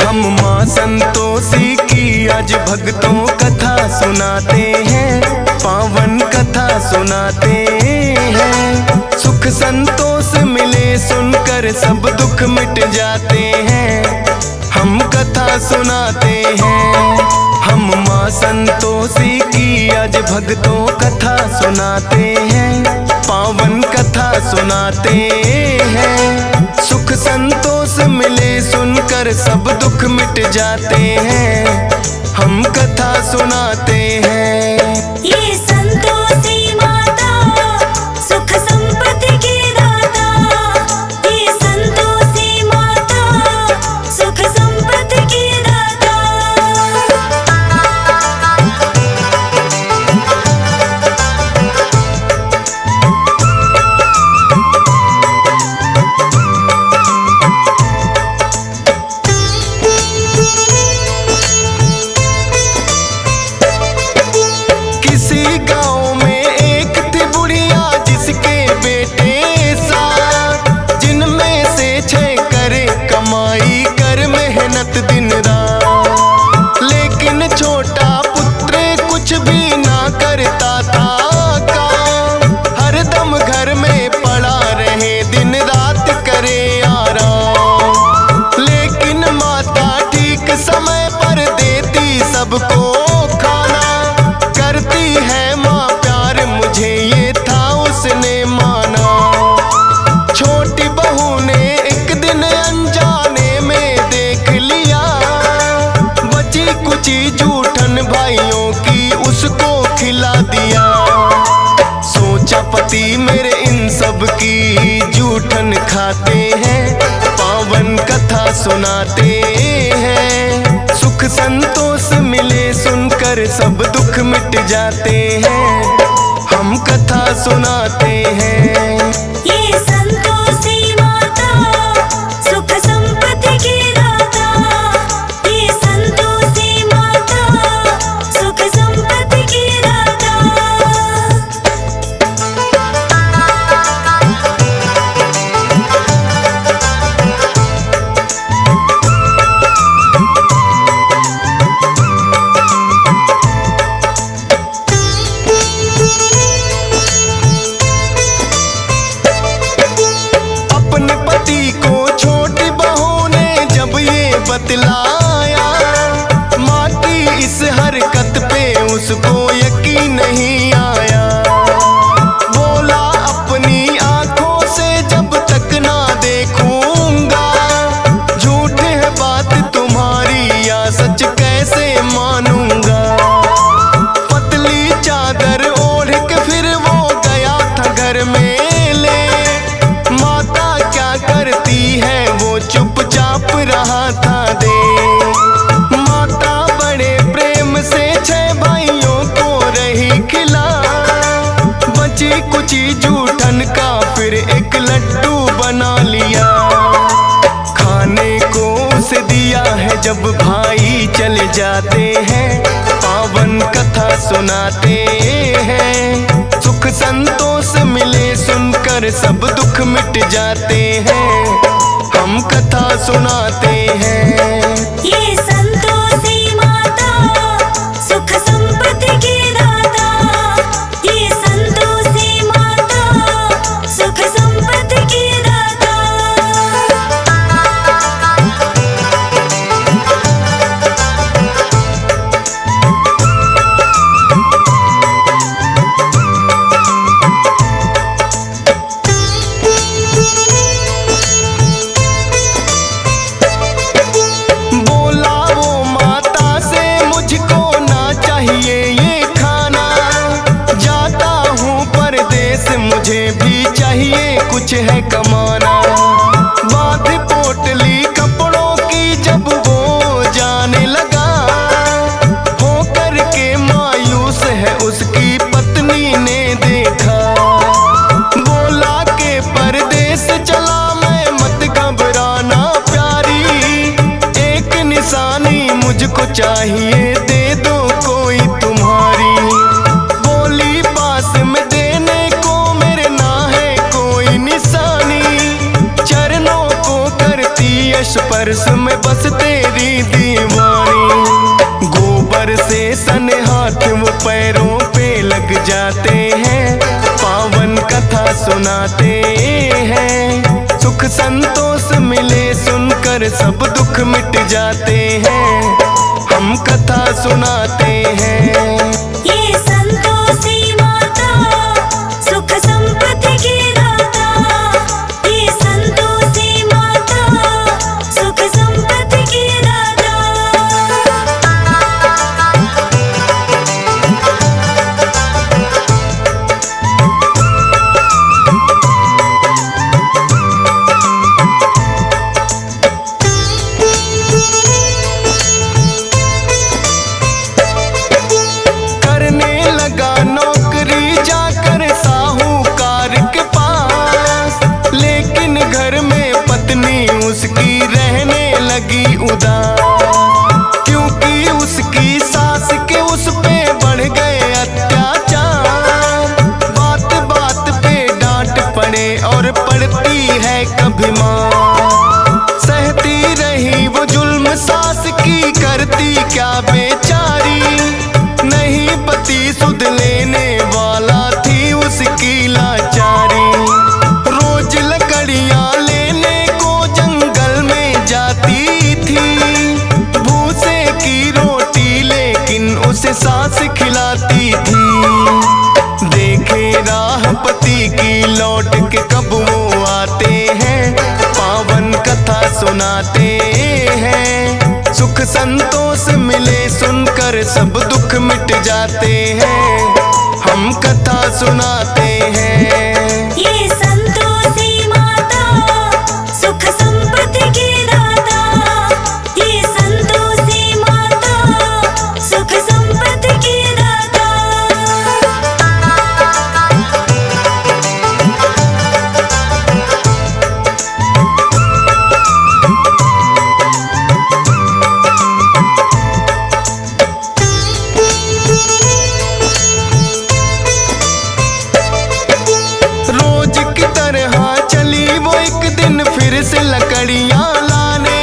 हम माँ संतोषी की आज भक्तों कथा सुनाते हैं, पावन कथा सुनाते हैं। सुख संतोष मिले सुनकर सब दुख मिट जाते हैं, हम कथा सुनाते हैं। हम माँ संतोषी की आज भक्तों कथा सुनाते हैं, पावन कथा सुनाते हैं। सुख संतोष मिले सुनकर सब दुख मिट जाते हैं, हम कथा सुनाते हैं। ये संतोषी माता सुख संपत्ति की दाता, ये संतोषी माता सुख संपत्ति की दाता। दिन रात लेकिन छोटा पुत्र कुछ भी ना करता था काम, हरदम घर में पड़ा रहे दिन रात करे आराम। लेकिन माता ठीक समय पर देती सबको खाना, करती है माँ प्यार मुझे ये था उसने माना। छोटी बहू ने एक दिन अनजाने में देख लिया, बची कुची जूठन भाइयों की उसको खिला दिया। सोचा पति मेरे इन सब की जूठन खाते हैं, पावन कथा सुनाते हैं। सुख संतोष मिले सुनकर सब दुख मिट जाते हैं, हम कथा सुनाते हैं। ये संतोषी माता सुख संपत्ति की दाता, ये संतोषी माता सुख संपत्ति की दाता। बतलाया माँ की इस हरकत पे उसको यकीन नहीं आया। बोला अपनी आंखों से जब तक ना देखूंगा, झूठ है बात तुम्हारी या सच कैसे मानूंगा। पतली चादर ओढ़ के फिर वो गया था घर में ले, माता क्या करती है वो चुपचाप रहा था दे। माता बड़े प्रेम से 6 भाइयों को रही खिला, बची कुची जूठन का फिर एक लड्डू बना लिया। खाने को उसे दिया है जब भाई चले जाते हैं, पावन कथा सुनाते हैं। सुख संतोष मिले सुनकर सब दुख मिट जाते हैं, हम कथा सुनाते हैं। ये संतोषी माता सुख संपत्ति की दाता, ये संतोषी माता सुख संपत्ति की दाता। मुझे भी चाहिए कुछ है कमाना। बात पोटली कपड़ों की जब वो जाने लगा, हो करके मायूस है उसकी पत्नी ने देखा। बोला के परदेस चला मैं मत घबराना प्यारी, एक निशानी मुझको चाहिए दे दो कोई तुम्हारी। बोली पास में देने को मेरे ना है कोई निशानी, चरणों को करती यश स्पर्श में बस तेरी दीवानी। गोबर से सने हाथ वो पैरों पे लग जाते हैं, पावन कथा सुनाते हैं। सुख संतोष मिले सुनकर सब दुख मिट जाते हैं, हम कथा सुनाते हैं। ये संतोषी माता सुख संपत्ति की दाता, ये संतोषी माता सुख संपत्ति की दाता। करने लगा नौकरी जाकर साहूकार के पास, लेकिन घर में पत्नी उसकी रहने लगी उदास, क्योंकि उसकी सास के उस पे बढ़ गए अत्याचार। बात बात पे डांट पड़े और पड़ती है कभी मार, सहती रही वो जुल्म सास की, करती क्या बेचारी। नहीं पति सुध लेने वाला थी उसकी लाचारी, रोज लकड़ियां लेने को जंगल में जाती थी। भूसे की रोटी लेकिन उसे सास खिलाती थी। देखे राह पति की लौट के कब वो आते हैं, पावन कथा सुनाते हैं। सुख संतोष मिले सुनकर सब दुख मिट जाते हैं, हम कथा सुनाते हैं। ये संतोषी माता सुख संपत्ति की दाता, ये संतोषी माता सुख संपत्ति की दाता। रोज की तरह चली वो एक दिन फिर से लकड़ियां लाने,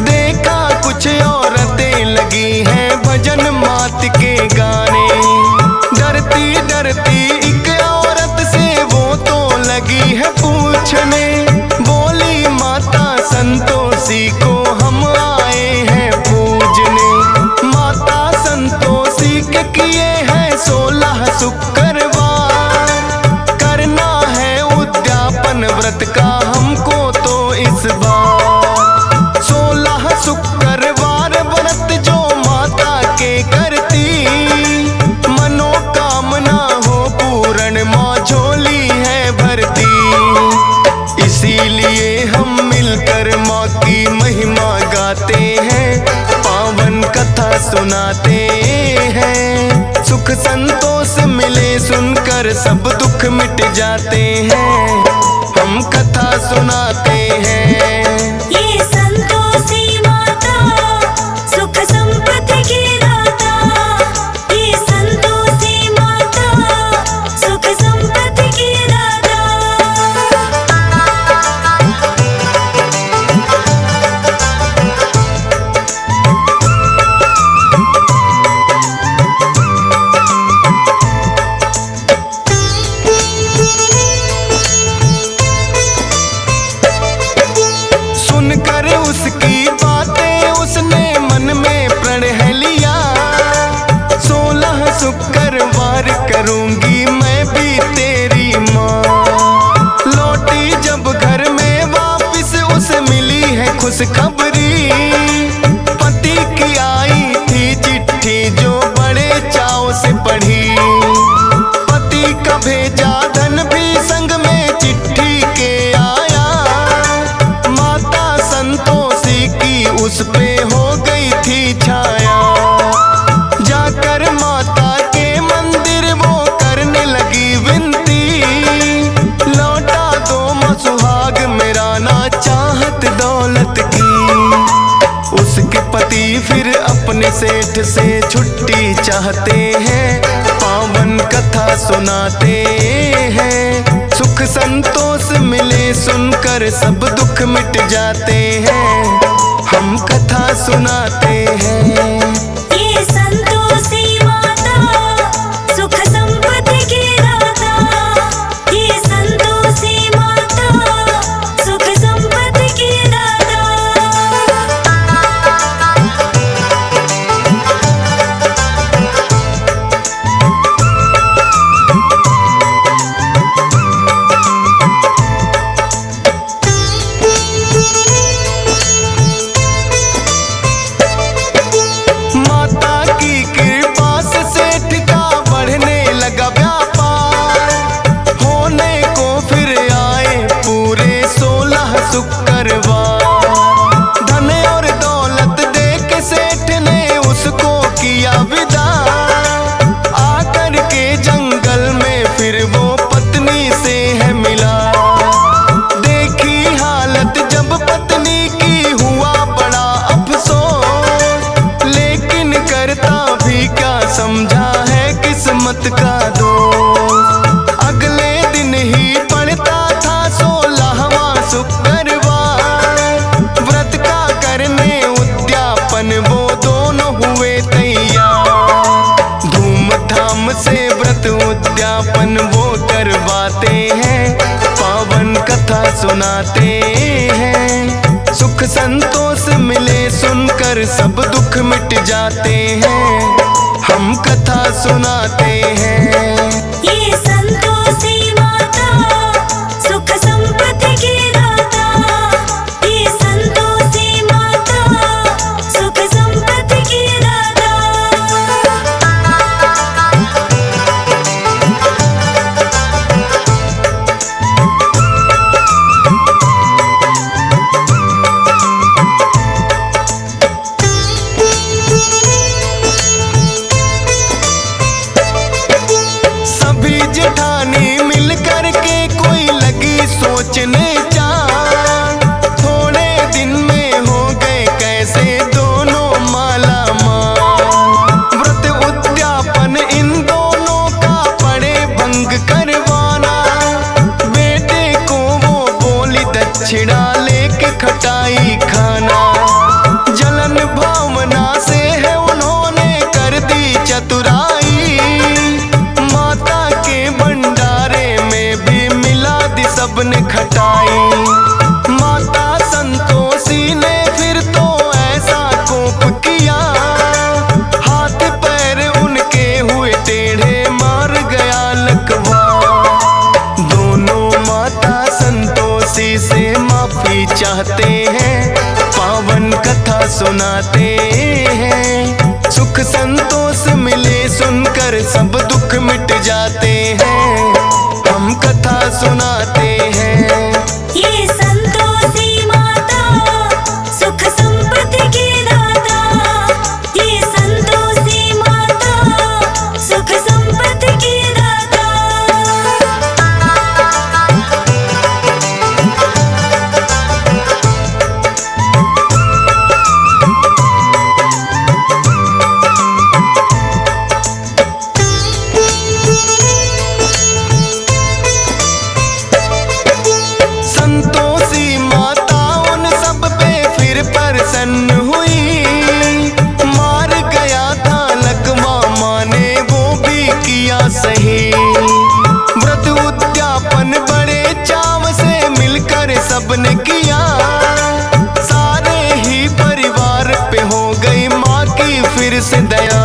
देखा कुछ औरतें लगी हैं भजन मात के गाने। डरती डरती एक औरत से वो तो लगी है पूछने, बोली माता संतोषी को हम आए हैं पूजने। माता संतोषी के किए हैं 16 शुक्रवार, करना है उद्यापन व्रत का हमको तो इस बार। 16 शुक्रवार व्रत जो माता के करती, मनोकामना हो पूर्ण माँ झोली है भरती। इसीलिए हम मिलकर माँ की महिमा गाते हैं, पावन कथा सुनाते हैं। सुख संतोष मिले सुनकर सब दुख मिट जाते हैं, हम कथा सुनाते हैं। ये संतोषी माता सुख संपत्ति की दाता, ये संतोषी माता सुख संपत्ति की दाता। सुनकर उसकी बातें उसने मन में प्रण लिया, 16 शुक्रवार करूंगी मैं भी तेरी माँ। लौटी जब घर में वापस उसे मिली है खुशखबरी, पति की आई थी चिट्ठी जो बड़े चाव से पढ़ी। पति का भेजा धन भी संग में चिट्ठी के आया, माता संतोषी की उस पे हो गई थी छाया। जाकर माता के मंदिर वो करने लगी विनती, लौटा दो माँ सुहाग मेरा ना चाहत दौलत की। उसके पति फिर अपने सेठ से छुट्टी चाहते हैं, पावन कथा सुनाते हैं। सुख संतोष मिले सुनकर सब दुख मिट जाते हैं, हम कथा सुनाते हैं। ये संतोषी माता सुख संपत्ति की दाता, ये संतोषी माता सुख संपत्ति की दाता। माता की कृपा से सेठ का बढ़ने लगा व्यापार, होने को फिर आए पूरे 16 शुक्रवार। धन और दौलत दे के सेठ ने उसको किया विदा, आकर के जंगल में फिर वो पत्नी से है मिला। देखी हालत जब पत्नी की हुआ बड़ा अफसोस, लेकिन करता भी क्या समझा है किस्मत का दोष। अगले दिन ही पड़ता था 16वां शुक्रवार, व्रत का करने उद्यापन वो दोनों हुए तैयार। धूमधाम से व्रत उद्यापन वो करवाते हैं, पावन कथा सुनाते हैं। सुख संतोष मिले सुनकर सब दुख मिट जाते हैं, हम कथा सुनाते हैं। ये संतोषी माता सुख संपत्ति की दाता, ये संतोषी माता सुख संपत्ति की दाता। सभी जेठानी मिल कर के कोई लगी सोचने चार, थोड़े दिन में हो गए कैसे दोनों माला माल। व्रत उद्यापन इन दोनों का पड़े भंग करवाना, बेटे को वो बोली दक्षिणा लेके खटाई खाना। जलन भावना से है उन्होंने कर दी चतुराई, माता के भंडारे में भी मिला दी सबने खटाई। माता संतोषी ने फिर तो ऐसा कोप किया, हाथ पैर उनके हुए टेढ़े मार गया लकवा। दोनों माता संतोषी से माफी चाहते हैं, पावन कथा सुनाते हैं। सुख संतोष मिले सुनकर सब दुख मिट जाते हैं, हम कथा सुनाते हैं। ये संतोषी माता सुख संपत्ति की दाता, ये संतोषी माता सुख संपत्ति की दाता। संतोषी माता उन सब पे फिर प्रसन्न हुई, मार गया था लकवा माने वो भी किया सही। व्रत उद्यापन बड़े चाव से मिलकर सबने किया, सारे ही परिवार पे हो गई माँ की फिर से दया।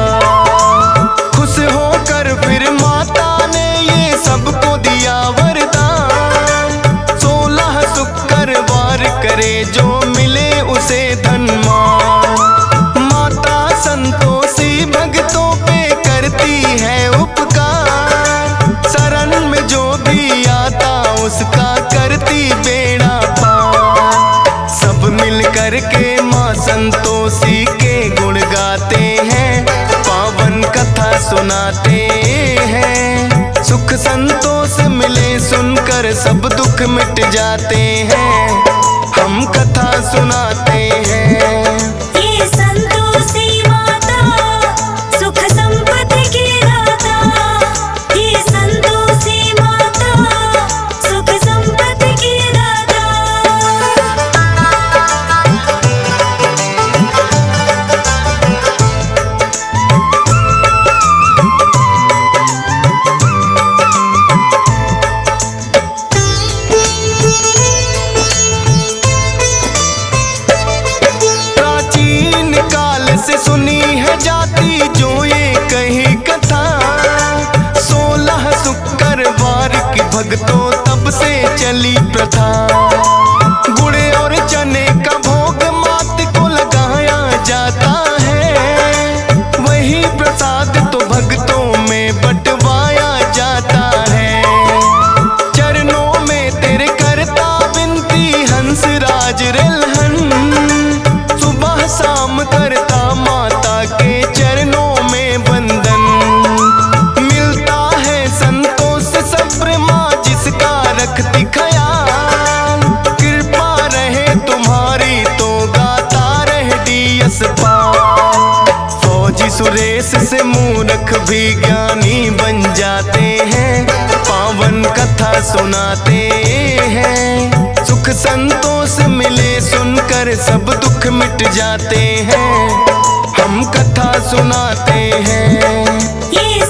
खुश होकर फिर माता ने ये सबको दिया वरदान, 16 शुक्रवार करे जो मिले उसे धन मान। माता संतोषी भक्तों पे करती है उपकार, शरण में जो भी आता उसका करती बेड़ा पार। सब मिल कर के माँ संतोषी के गुण गाते हैं, पावन कथा सुनाते हैं। सुख संतोष मिले सुनकर सब दुख मिट जाते हैं, हम कथा सुनाते हैं। ये संतोषी माता सुख संपत्ति की दाता, ये संतोषी माता सुख संपत्ति की दाता। तुमसे सुनी है जाती जो ये कही कथा, 16 शुक्रवार की भक्तों तब से चली प्रथा। गुड़ और चने का भोग मात को लगाया जाता है, वही प्रसाद तो भक्तों में बंटवाया जाता है। चरणों में तेरे करता विनती हंसराज रिलहन, सुबह शाम करता माता के चरणों में वंदन। मिलता है संतोष सब्र माँ जिसका रखती ख्याल, कृपा रहे तुम्हारी तो गाता रहे डीएस पाल। फौजी सुरेश से मूर्ख भी ज्ञानी बन जाते हैं, पावन कथा सुनाते हैं। सुख संतोष मिले सुनकर सब दुख मिट जाते हैं, हम कथा सुनाते हैं। ये